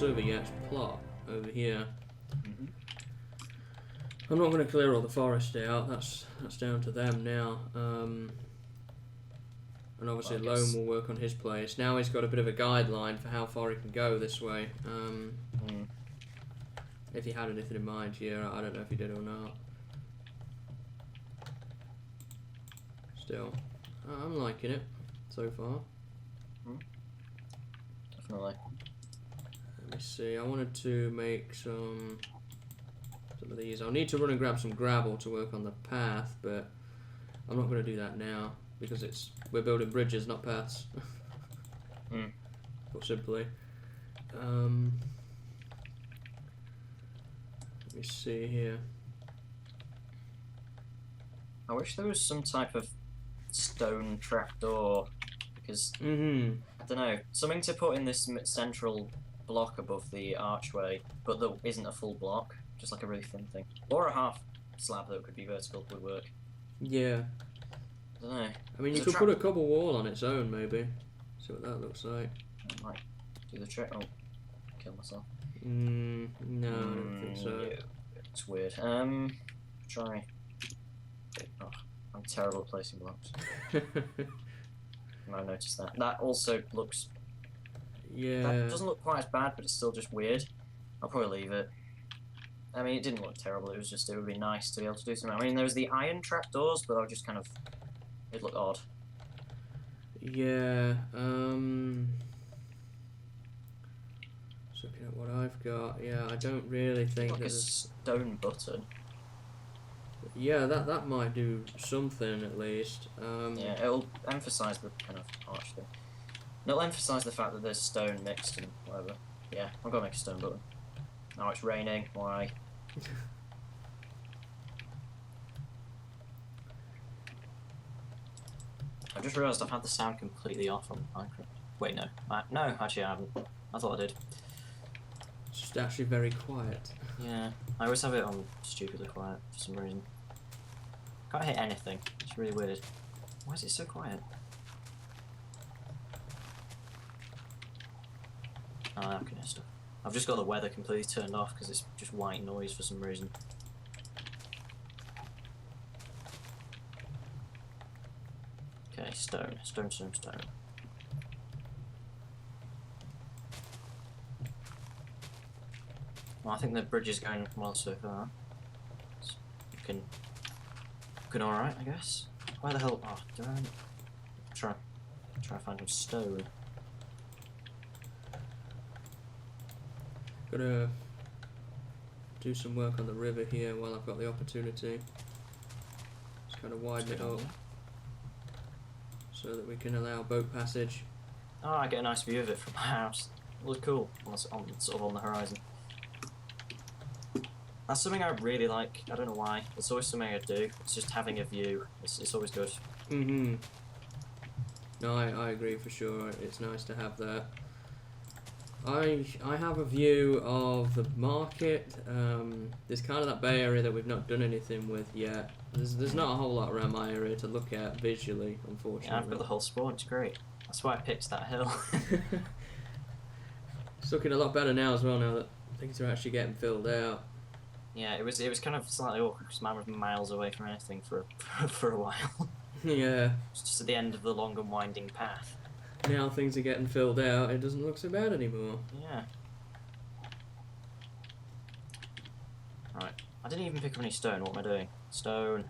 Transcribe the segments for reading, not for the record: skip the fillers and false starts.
server yet. It's plot over here. I'm not going to clear all the forest out. That's down to them now. And obviously Loam will work on his place. Now he's got a bit of a guideline for how far he can go this way. If he had anything in mind here, I don't know if he did or not. Still, I'm liking it so far. Definitely. Let me see, I wanted to make some of these. I'll need to run and grab some gravel to work on the path, but I'm not going to do that now because we're building bridges, not paths. Put simply. Let me see here. I wish there was some type of stone trapdoor, because I don't know, something to put in this central block above the archway, but there isn't a full block, just like a really thin thing, or a half slab that could be vertical would work. Yeah. I don't know. I mean, you could put a cobble wall on its own, maybe. See what that looks like. It might do the trick. Oh, kill myself. No, I don't think so. Yeah, it's weird. Try. Oh, I'm terrible at placing blocks. I noticed that. That also looks. Yeah. That doesn't look quite as bad, but it's still just weird. I'll probably leave it. I mean, it didn't look terrible. It was just, it would be nice to be able to do something. I mean, there was the iron trapdoors, but I was just kind of. It looked odd. Yeah. Just looking at what I've got. Yeah, I don't really think Like a there's stone button. Yeah, that might do something at least. Yeah, it'll emphasise the kind of arch thing. And it'll emphasise the fact that there's stone mixed and whatever. Yeah, I've got to make a stone button. Now it's raining. Why? I just realised I've had the sound completely off on Minecraft. Wait, no. No, actually I haven't. I thought I did. It's just actually very quiet. Yeah, I always have it on stupidly quiet for some reason. Can't hit anything. It's really weird. Why is it so quiet? Oh, I can hear stuff. I've just got the weather completely turned off because it's just white noise for some reason. Okay, stone. Stone. Well, I think the bridge is going well so far. It's looking alright, I guess. Where the hell? Oh, do I try to find some stone? Gotta do some work on the river here while I've got the opportunity. Just kind of widen it up so that we can allow boat passage. Oh, I get a nice view of it from my house. It looks cool. Sort of on the horizon. That's something I really like. I don't know why. It's always something I do. It's just having a view. It's always good. No, I agree for sure. It's nice to have that. I have a view of the market. There's kind of that bay area that we've not done anything with yet. There's not a whole lot around my area to look at visually, unfortunately. Yeah, I've got the whole spawn. It's great. That's why I picked that hill. It's looking a lot better now as well. Now that things are actually getting filled out. Yeah, it was kind of slightly awkward because man was miles away from anything for a while. Yeah. It's just at the end of the long and winding path. Now things are getting filled out. It doesn't look so bad anymore. Yeah. Right. I didn't even pick up any stone. What am I doing? Stone.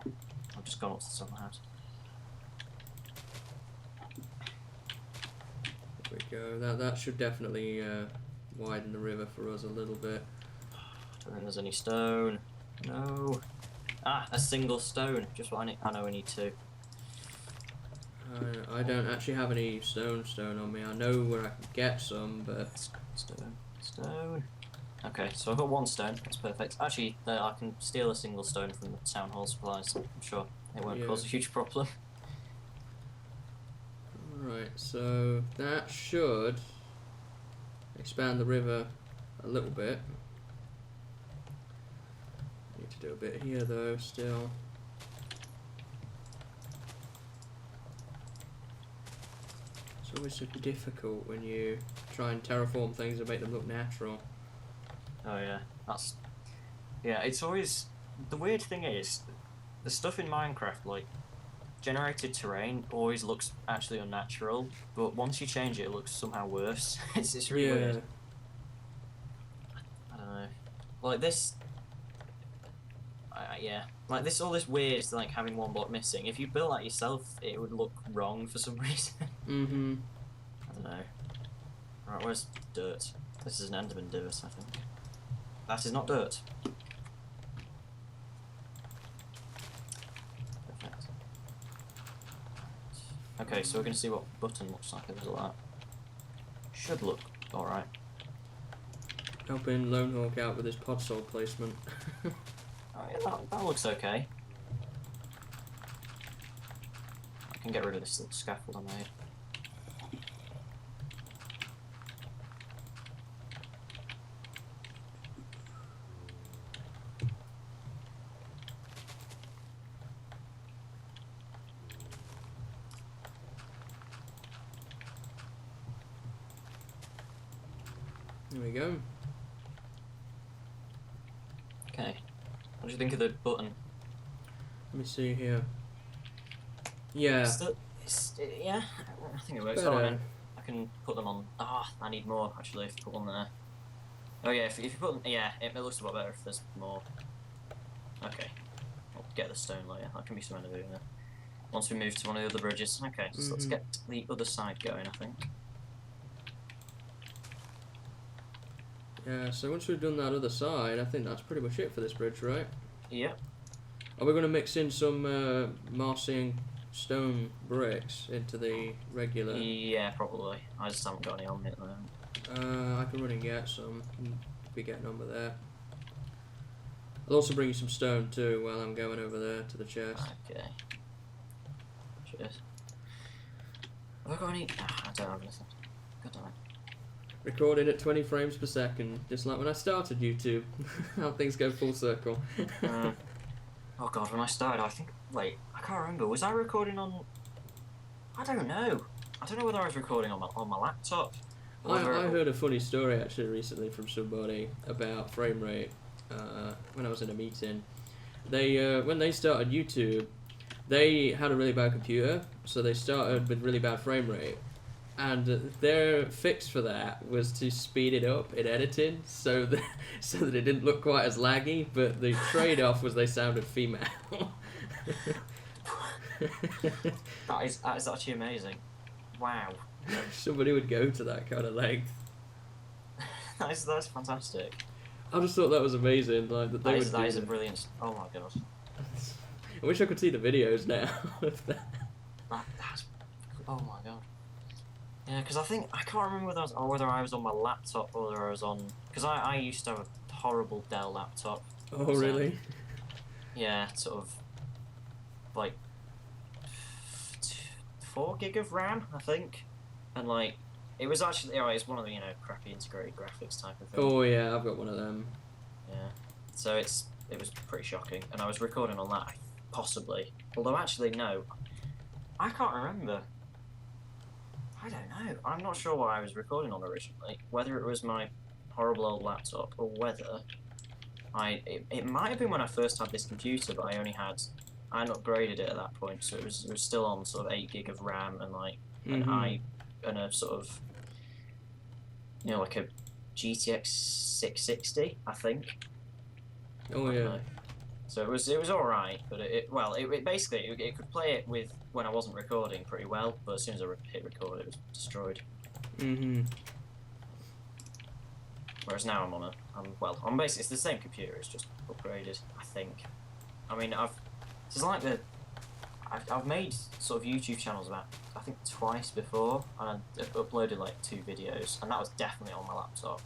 I've just gone up to the top of the house. There we go. That should definitely widen the river for us a little bit. I don't think there's any stone. No. Ah, a single stone. Just what I need. I know we need two. I don't actually have any stone on me. I know where I can get some, but Stone. Okay, so I've got one stone. That's perfect. Actually, I can steal a single stone from the town hall supplies. I'm sure it won't cause a huge problem. Right, so that should expand the river a little bit. Need to do a bit here though, still. It's always so difficult when you try and terraform things and make them look natural. Oh yeah, it's always, the weird thing is, the stuff in Minecraft, like generated terrain, always looks actually unnatural, but once you change it, it looks somehow worse. It's really weird. I don't know, like this. Yeah, like this, all this weird is like having one block missing. If you built that yourself, it would look wrong for some reason. I don't know. Right, where's dirt? This is an Enderman divot, I think. That is not dirt. Perfect. Okay, so we're going to see what button looks like as well. Should look alright. Helping Lone Hawk out with his podsole placement. Oh yeah, that looks okay. I can get rid of this little scaffold I made. There we go. Okay. What do you think of the button? Let me see here. Yeah. Yeah, I think it works. Better. Oh, man. I can put them on. I need more actually. If you put one there. Oh yeah, if you put them, yeah, it looks a lot better if there's more. Okay, I'll get the stone layer. That can be something to do there. Once we move to one of the other bridges. Okay, so let's get the other side going, I think. Yeah, so once we've done that other side, I think that's pretty much it for this bridge, right? Yep. Are we going to mix in some mossy and stone bricks into the regular? Yeah, probably. I just haven't got any on me at the moment. I can run and get some. Be getting on with that. I'll also bring you some stone too while I'm going over there to the chest. Okay. Cheers. Have I got any? I don't have anything. God damn it. Recording at 20 frames per second, just like when I started YouTube. How things go full circle. Oh god, when I started, I think. Wait, I can't remember. Was I recording on? I don't know. I don't know whether I was recording on my laptop. I heard a funny story actually recently from somebody about frame rate when I was in a meeting. They when they started YouTube, they had a really bad computer, so they started with really bad frame rate. And their fix for that was to speed it up in editing so that it didn't look quite as laggy, but the trade-off was they sounded female. That is actually amazing. Wow. Somebody would go to that kind of length. That's fantastic. I just thought that was amazing. Like that is a brilliant. Oh my god. I wish I could see the videos now. That's. Oh my god. Yeah, because I can't remember whether I was on my laptop or whether I was on, because I used to have a horrible Dell laptop. Oh really? Yeah, sort of like 4 gig of RAM, I think, and like it was actually it's one of the crappy integrated graphics type of thing. Oh yeah, I've got one of them. Yeah, so it was pretty shocking, and I was recording on that possibly, although actually no, I can't remember. I don't know. I'm not sure what I was recording on originally. Whether it was my horrible old laptop or whether it might have been when I first had this computer, but I hadn't upgraded it at that point, so it was still on sort of 8 gig of RAM and like and a sort of like a GTX 660, I think. Oh yeah. So it was all right, but it basically it could play it with when I wasn't recording pretty well, but as soon as I hit record, it was destroyed. Whereas now I'm basically it's the same computer, it's just upgraded, I think. I mean I've made sort of YouTube channels about I think twice before, and I've uploaded like 2 videos, and that was definitely on my laptop.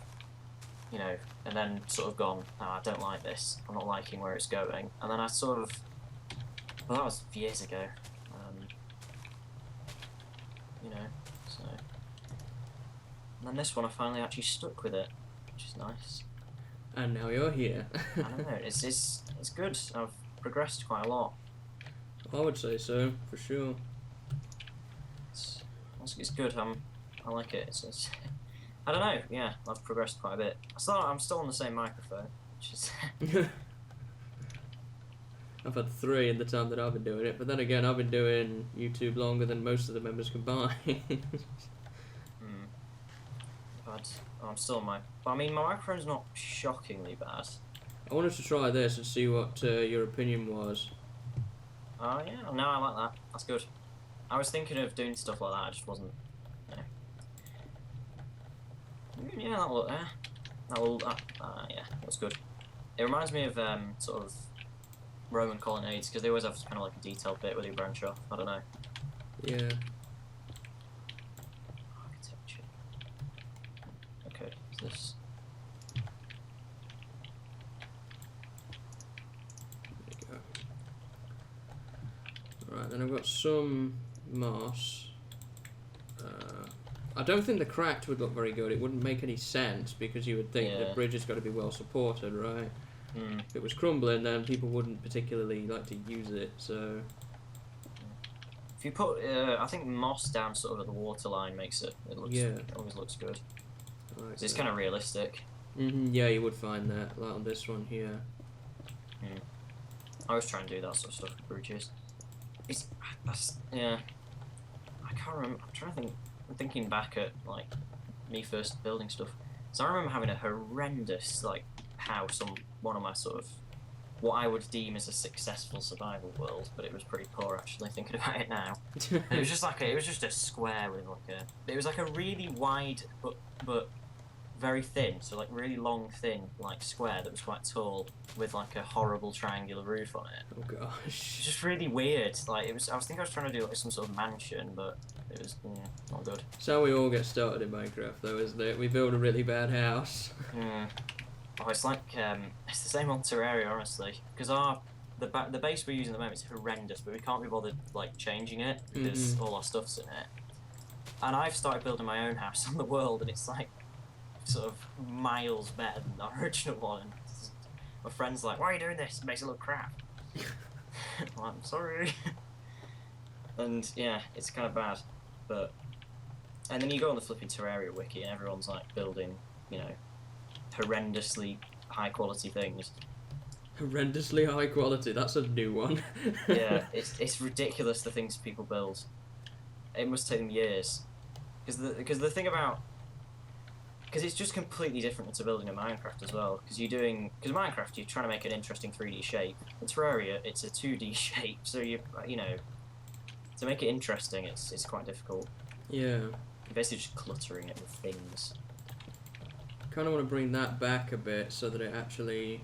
And then sort of gone, no, I don't like this, I'm not liking where it's going, and then I sort of, that was years ago, so, and then this one I finally actually stuck with it, which is nice. And now you're here. I don't know, it's good, I've progressed quite a lot. I would say so, for sure. It's good, I like it, I don't know. Yeah, I've progressed quite a bit. I'm still on the same microphone, which is. I've had 3 in the time that I've been doing it, but then again, I've been doing YouTube longer than most of the members combined. But I'm still on my. I mean, my microphone's not shockingly bad. I wanted to try this and see what your opinion was. Oh yeah, no, I like that. That's good. I was thinking of doing stuff like that. I just wasn't. Yeah, that'll look there. Yeah, that's good. It reminds me of sort of Roman colonnades because they always have kind of like a detailed bit where they branch off. I don't know. Yeah. Architecture. Okay, so this. There you go. Right, then I've got some moss. I don't think the cracked would look very good. It wouldn't make any sense because you would think the bridge has got to be well supported, right? If it was crumbling, then people wouldn't particularly like to use it. So, if you put, I think moss down sort of at the waterline makes it. It looks. Yeah. It always looks good. Like It's kind of realistic. Yeah, you would find that, like on this one here. I always try and do that sort of stuff with bridges. Yeah. I can't remember. I'm trying to think. I'm thinking back at like me first building stuff. So I remember having a horrendous like house on one of my sort of what I would deem as a successful survival world, but it was pretty poor actually thinking about it now. It was just like it was just a square with like it was like a really wide but very thin, so like really long thin like square that was quite tall with like a horrible triangular roof on it. Oh gosh. It's just really weird. Like I was thinking I was trying to do like some sort of mansion, but it was not good. So we all get started in Minecraft, though, isn't it? We build a really bad house. Oh, it's like it's the same on Terraria, honestly, because the base we're using at the moment is horrendous, but we can't be bothered like changing it because all our stuff's in it. And I've started building my own house on the world, and it's like sort of miles better than the original one. And my friend's like, "Why are you doing this? It makes it look crap." I'm sorry. And yeah, it's kind of bad, but and then you go on the flipping Terraria wiki, and everyone's like building, you know, horrendously high quality things. Horrendously high quality. That's a new one. Yeah, it's ridiculous the things people build. It must take them years, because the thing about it's just completely different to building in Minecraft as well. Because Minecraft you're trying to make an interesting 3D shape. In Terraria it's a 2D shape, so you know to make it interesting it's quite difficult. Yeah. You're basically just cluttering it with things. Kind of want to bring that back a bit so that it actually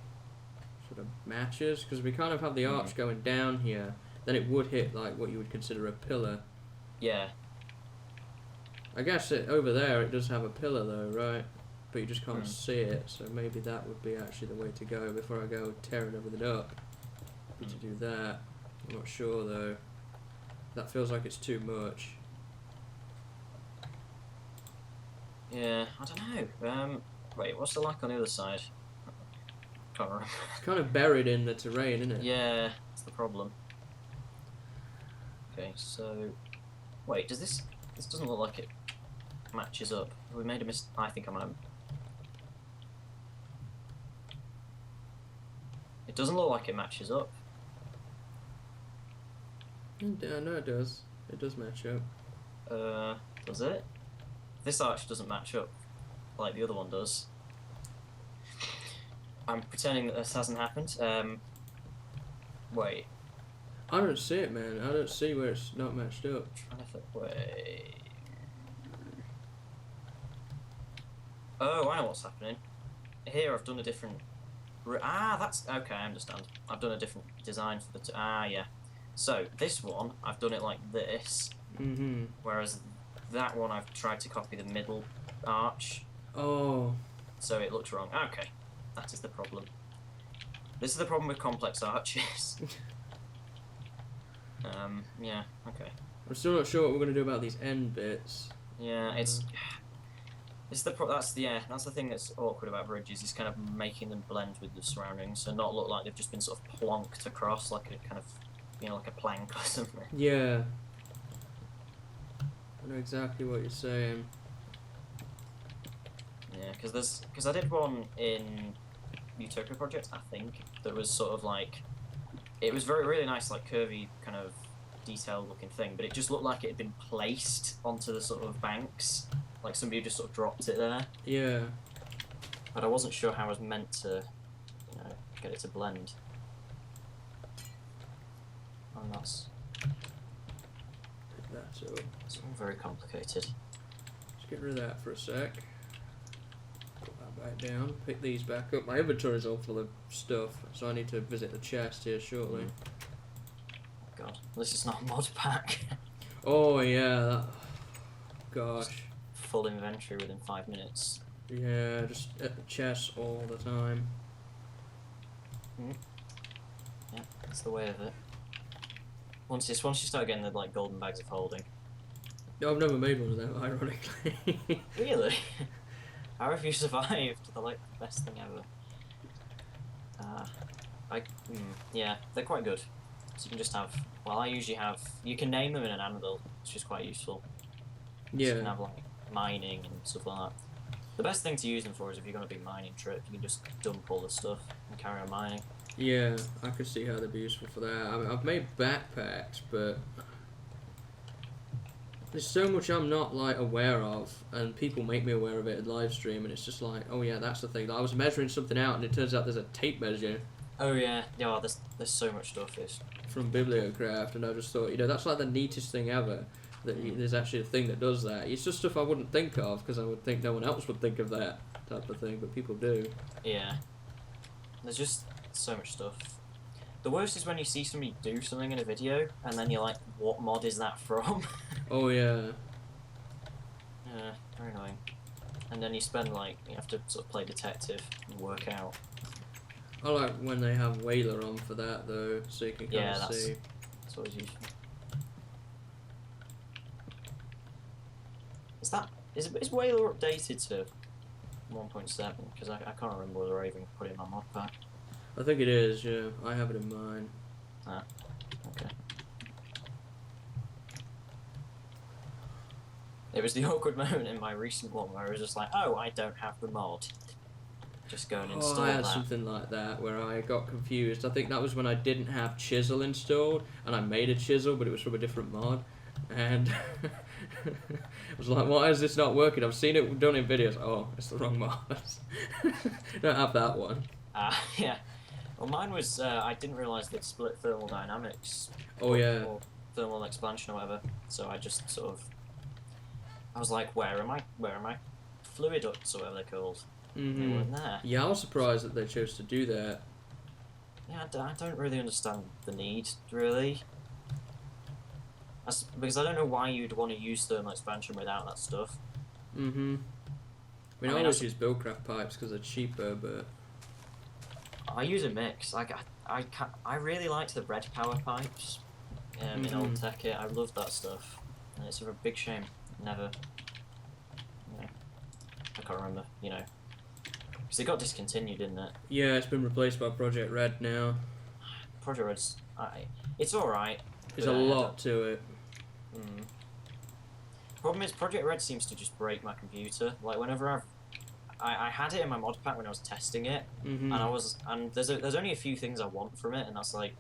sort of matches, because we kind of have the arch going down here, then it would hit like what you would consider a pillar. Yeah. I guess over there it does have a pillar though, right? But you just can't see it, so maybe that would be actually the way to go before I go tearing everything up. To do that. I'm not sure though. That feels like it's too much. Yeah, I don't know. Wait, what's the like on the other side? Can't remember. It's kind of buried in the terrain, isn't it? Yeah, that's the problem. Okay, so wait, this doesn't look like it matches up. We made a mistake. I think I might. It doesn't look like it matches up. Yeah, no, it does. It does match up. Does it? This arch doesn't match up like the other one does. I'm pretending that this hasn't happened. Wait. I don't see it, man. I don't see where it's not matched up. I'm trying to think. Wait. Oh, I know what's happening. Here, I've done a different. That's okay. I understand. I've done a different design for the. Yeah. So this one, I've done it like this. Whereas that one, I've tried to copy the middle arch. Oh. So it looks wrong. Okay, that is the problem. This is the problem with complex arches. Yeah. Okay. I'm still not sure what we're gonna do about these end bits. Yeah, it's that's the thing that's awkward about bridges is kind of making them blend with the surroundings and not look like they've just been sort of plonked across like a kind of like a plank or something. Yeah. I know exactly what you're saying. Yeah, because I did one in Utopia Project, I think, that was sort of like, it was really nice, like curvy kind of detailed looking thing, but it just looked like it had been placed onto the sort of banks, like somebody just sort of dropped it there. Yeah. But I wasn't sure how I was meant to, get it to blend. And that's Pick that up. it's all very complicated. Let's get rid of that for a sec. Put that back down. Pick these back up. My inventory's all full of stuff, so I need to visit the chest here shortly. God, this is not a mod pack. Oh yeah. Gosh. Full inventory within 5 minutes. Yeah, just at the chest all the time. Yeah, that's the way of it. Once you start getting the like golden bags of holding. No, I've never made one of them, ironically. Really? How have you survived? They're like the best thing ever. Yeah, they're quite good. So you can just have. Well, I usually have. You can name them in an anvil, which is quite useful. Yeah. So you can have like mining and stuff like that. The best thing to use them for is if you're going to be mining trip, you can just dump all the stuff and carry on mining. Yeah, I could see how they'd be useful for that. I mean, I've made backpacks, but there's so much I'm not like aware of, and people make me aware of it in live stream, and it's just like, oh yeah, that's the thing. Like, I was measuring something out, and it turns out there's a tape measure. Oh yeah, yeah. There's so much stuff. From Bibliocraft, and I just thought, that's like the neatest thing ever. That there's actually a thing that does that. It's just stuff I wouldn't think of because I would think no one else would think of that type of thing, but people do. Yeah. There's just so much stuff. The worst is when you see somebody do something in a video and then you're like, what mod is that from? Oh yeah. Yeah, very annoying. And then you have to sort of play detective and work out. I like when they have Whaler on for that though, so you can kind of see. That's always useful. Is Whaler updated to 1.7? Because I can't remember whether I even put it in my mod pack. I think it is, yeah. I have it in mine. Ah, okay. It was the awkward moment in my recent one where I was just like, oh, I don't have the mod. Just go and install that. I had something like that where I got confused. I think that was when I didn't have Chisel installed, and I made a Chisel, but it was from a different mod. And I was like, why is this not working? I've seen it done in videos. Oh, it's the wrong mod. Don't have that one. Yeah. Well, mine was, I didn't realise they'd split thermal dynamics. Oh, yeah. Or thermal expansion or whatever. So I just sort of, I was like, where are my fluid ducts or whatever they're called? They weren't there. Yeah, I was surprised that they chose to do that. Yeah, I don't really understand the need, really. Because I don't know why you'd want to use thermal expansion without that stuff. I mean, I always use Buildcraft pipes because they're cheaper, but I use a mix. I really liked the red power pipes in old tech. I loved that stuff, and it's a big shame. Never, I can't remember. Because it got discontinued, didn't it? Yeah, it's been replaced by Project Red now. Project Red's, it's all right. There's a lot to it. Problem is, Project Red seems to just break my computer. Like whenever I had it in my mod pack when I was testing it, and there's only a few things I want from it, and that's like,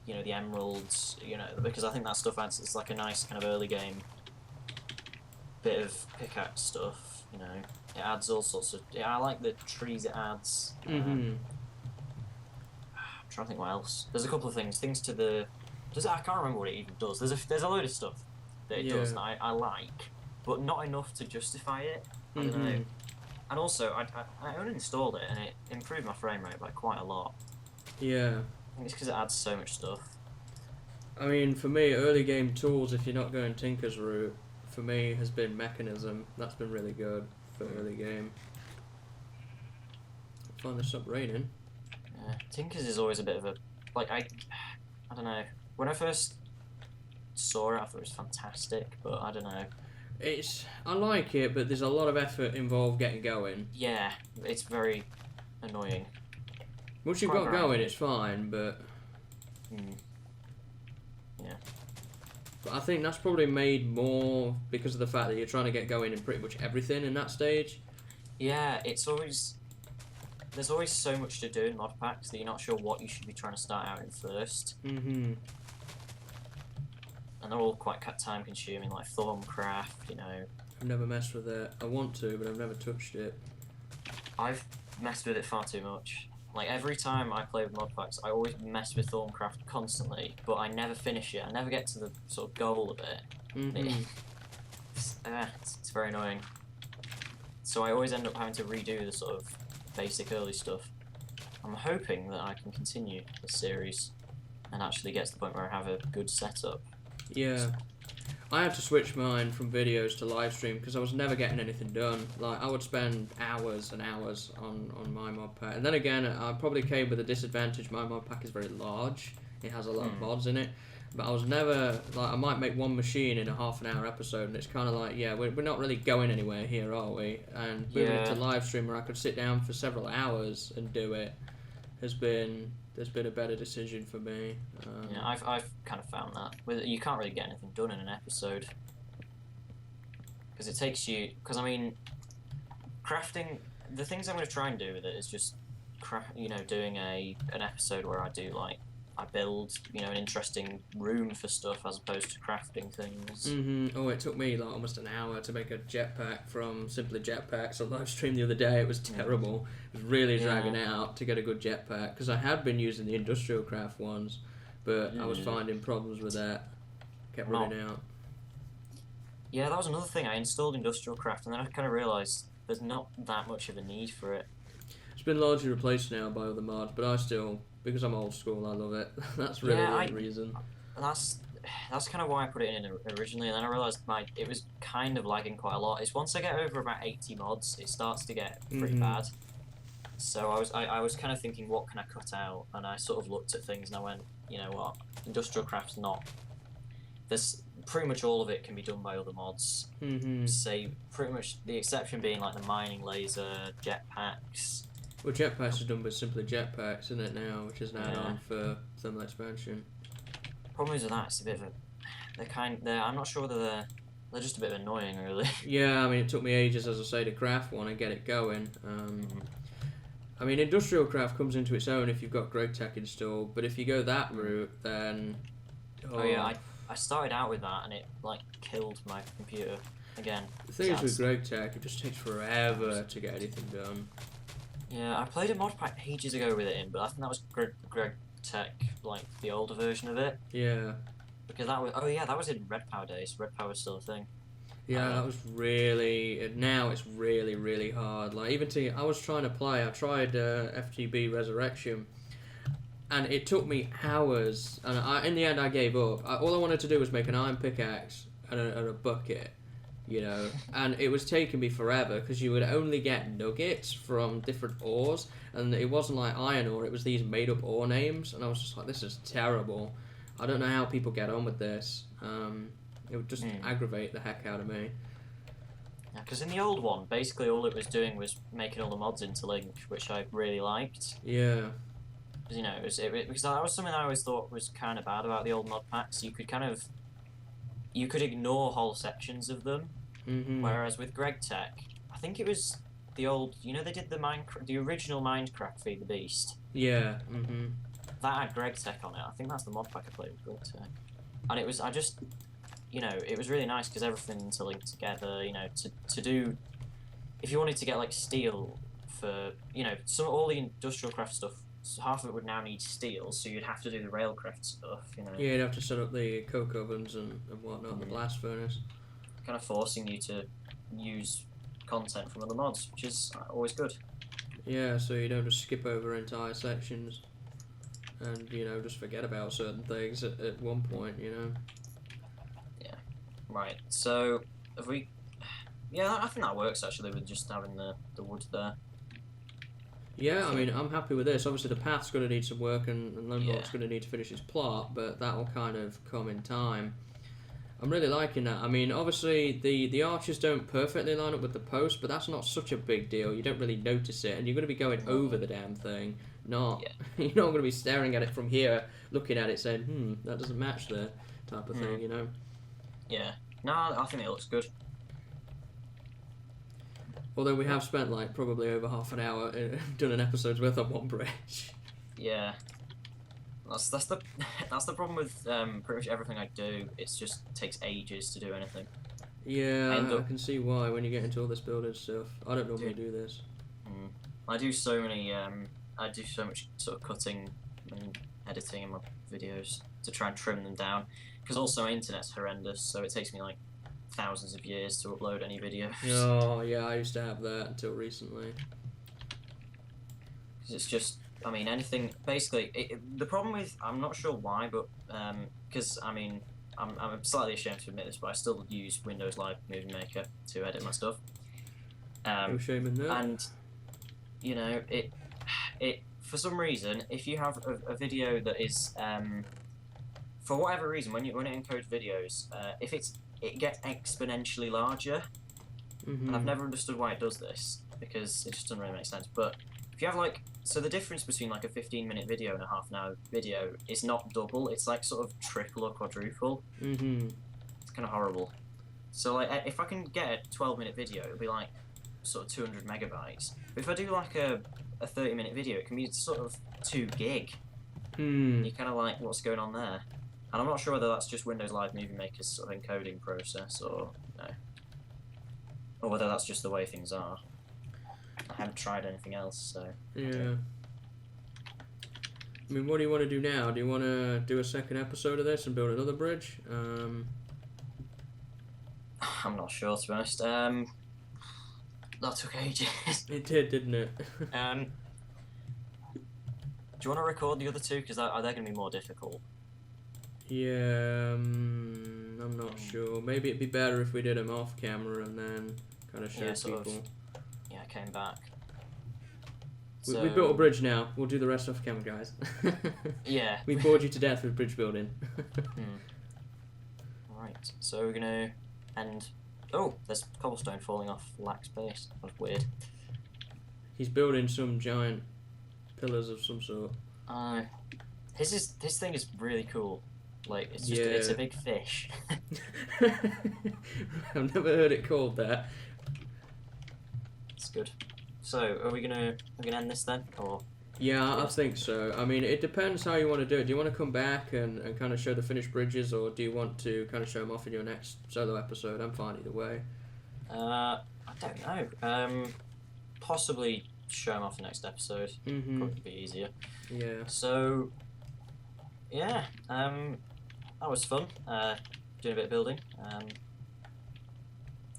the emeralds, because I think that stuff it's like a nice kind of early game bit of pickaxe stuff. It adds all sorts of. Yeah, I like the trees it adds. I'm trying to think what else. There's a couple of things. Things to the. I can't remember what it even does. There's a load of stuff that it does, and I like, but not enough to justify it. I don't know. And also, I uninstalled it, and it improved my frame rate by quite a lot. Yeah. I think it's because it adds so much stuff. I mean, for me, early game tools, if you're not going Tinker's route, for me has been Mechanism. That's been really good for early game. Finally stopped raining. Yeah, Tinker's is always a bit of a I don't know. When I first saw it, I thought it was fantastic, but I don't know. I like it, but there's a lot of effort involved getting going. Yeah, it's very annoying. Once you've got going, it's fine, but yeah. But I think that's probably made more because of the fact that you're trying to get going in pretty much everything in that stage. Yeah, there's always so much to do in mod packs that you're not sure what you should be trying to start out in first. Mhm. And they're all quite time consuming, like Thorncraft, you know. I've never messed with it. I want to, but I've never touched it. I've messed with it far too much. Like, every time I play with mod packs, I always mess with Thorncraft constantly, but I never finish it. I never get to the sort of goal of it. Mhm. It's very annoying. So I always end up having to redo the sort of basic early stuff. I'm hoping that I can continue this series and actually get to the point where I have a good setup. Yeah. I had to switch mine from videos to live stream because I was never getting anything done. Like, I would spend hours and hours on my mod pack. And then again, I probably came with a disadvantage. My mod pack is very large. It has a lot of mods in it. But I was never, like, I might make one machine in a half-an-hour episode, and it's kind of like, yeah, we're not really going anywhere here, are we? And moving to live stream where I could sit down for several hours and do it has been a better decision for me. Yeah, I've kind of found that. You can't really get anything done in an episode. Because it takes you... Because, I mean, crafting... The things I'm going to try and do with it is just, doing an episode where I do, like, I build, an interesting room for stuff as opposed to crafting things. Oh, it took me, like, almost an hour to make a jetpack from simply jetpacks. I live streamed the other day. It was terrible. It was really dragging out to get a good jetpack because I had been using the industrial craft ones, but I was finding problems with that. Kept running out. Yeah, that was another thing. I installed industrial craft and then I kind of realised there's not that much of a need for it. It's been largely replaced now by other mods, but I still, because I'm old school, I love it. That's really the only reason. That's kind of why I put it in originally, and then I realised it was kind of lagging quite a lot. It's once I get over about 80 mods, it starts to get pretty bad. So I was kind of thinking, what can I cut out? And I sort of looked at things and I went, you know what, industrial craft's not. There's pretty much all of it can be done by other mods. Say pretty much the exception being like the mining laser, jetpacks. Well, jetpacks are done with simply jetpacks, isn't it now, which is an add-on for thermal expansion. Problem is with that, it's a bit of a... I'm not sure whether they're just a bit annoying, really. Yeah, I mean, it took me ages, as I say, to craft one and get it going. I mean, industrial craft comes into its own if you've got GregTech installed, but if you go that route, then... Oh yeah, I started out with that and it, like, killed my computer again. The thing is with GregTech, it just takes forever to get anything done. Yeah, I played a mod pack ages ago with it in, but I think that was GregTech, like, the older version of it. Yeah. Because that was... Oh yeah, that was in Red Power days. Red Power was still a thing. Yeah, that was really... Now it's really, really hard. Like, even I was trying to play, I tried FTB Resurrection, and it took me hours, and in the end I gave up. All I wanted to do was make an iron pickaxe and a bucket, and it was taking me forever because you would only get nuggets from different ores, and it wasn't like iron ore, it was these made up ore names, and I was just like, this is terrible. I don't know how people get on with this. It would just aggravate the heck out of me. Yeah, because in the old one, basically all it was doing was making all the mods interlink, which I really liked. Yeah. Because that was something I always thought was kind of bad about the old mod packs. You could ignore whole sections of them, whereas with GregTech, I think it was the old, they did the original Minecraft Feed the Beast. Yeah. That had GregTech on it. I think that's the mod pack I played with GregTech, and it was it was really nice because everything interlinked together. To do, if you wanted to get like steel for all the industrial craft stuff. So half of it would now need steel, so you'd have to do the railcraft stuff, Yeah, you'd have to set up the coke ovens and whatnot, the blast furnace. Kind of forcing you to use content from other mods, which is always good. Yeah, so you don't just skip over entire sections and, just forget about certain things at one point, Yeah. Right, so, have we... Yeah, I think that works, actually, with just having the wood there. Yeah, I mean, I'm happy with this. Obviously, the path's going to need some work, and Lonerock's going to need to finish his plot, but that'll kind of come in time. I'm really liking that. I mean, obviously, the archers don't perfectly line up with the post, but that's not such a big deal. You don't really notice it, and you're going to be going over the damn thing. You're not going to be staring at it from here, looking at it, saying, that doesn't match the type of thing, Yeah. No, I think it looks good. Although we have spent like probably over half an hour doing an episode's worth on one bridge. Yeah. That's the that's the problem with pretty much everything I do. It just takes ages to do anything. Yeah, I can see why when you get into all this building stuff. I don't normally do this. I do so many. I do so much sort of cutting and editing in my videos to try and trim them down. Because also my internet's horrendous, so it takes me like thousands of years to upload any videos. Oh yeah, I used to have that until recently. Because it's just, I mean, anything. Basically, the problem with, I'm not sure why, but because I mean, I'm slightly ashamed to admit this, but I still use Windows Live Movie Maker to edit my stuff. No shame in that. And you know, it for some reason, if you have a video that is for whatever reason, when it encodes videos, if it gets exponentially larger, and I've never understood why it does this, because it just doesn't really make sense. But if you have like, so the difference between like a 15-minute video and a half-an-hour video is not double, it's like sort of triple or quadruple. It's kind of horrible. So like, if I can get a 12-minute video, it'll be like sort of 200 megabytes. But if I do like a 30-minute video, it can be sort of 2 gig. You're kind of like, what's going on there? And I'm not sure whether that's just Windows Live Movie Maker's sort of encoding process, or no, or whether that's just the way things are. I haven't tried anything else, so. Yeah. I mean, what do you want to do now? Do you want to do a second episode of this and build another bridge? I'm not sure, to be honest. That took ages. It did, didn't it? Do you want to record the other two? Because they're going to be more difficult. Yeah, I'm not sure. Maybe it'd be better if we did them off camera and then kind of showed people. Yeah, I came back. We built a bridge now. We'll do the rest off camera, guys. Yeah. We bored you to death with bridge building. Right, so we're going to end... Oh, there's cobblestone falling off lax base. That's weird. He's building some giant pillars of some sort. His thing is really cool. Like, it's just it's a big fish. I've never heard it called that. It's good. So, are we gonna end this then, or? Yeah, I think so. I mean, it depends how you want to do it. Do you want to come back and kind of show the finished bridges, or do you want to kind of show them off in your next solo episode? I'm fine either way. I don't know. Possibly show them off the next episode. Probably be easier. Yeah. So, yeah. That was fun. Doing a bit of building.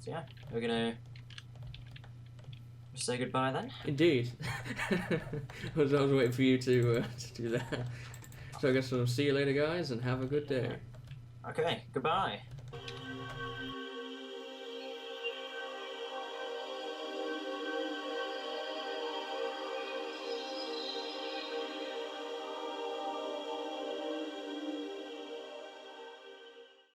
So yeah, we're gonna say goodbye then. Indeed. I was waiting for you to do that. So I guess we'll see you later, guys, and have a good day. Okay, goodbye.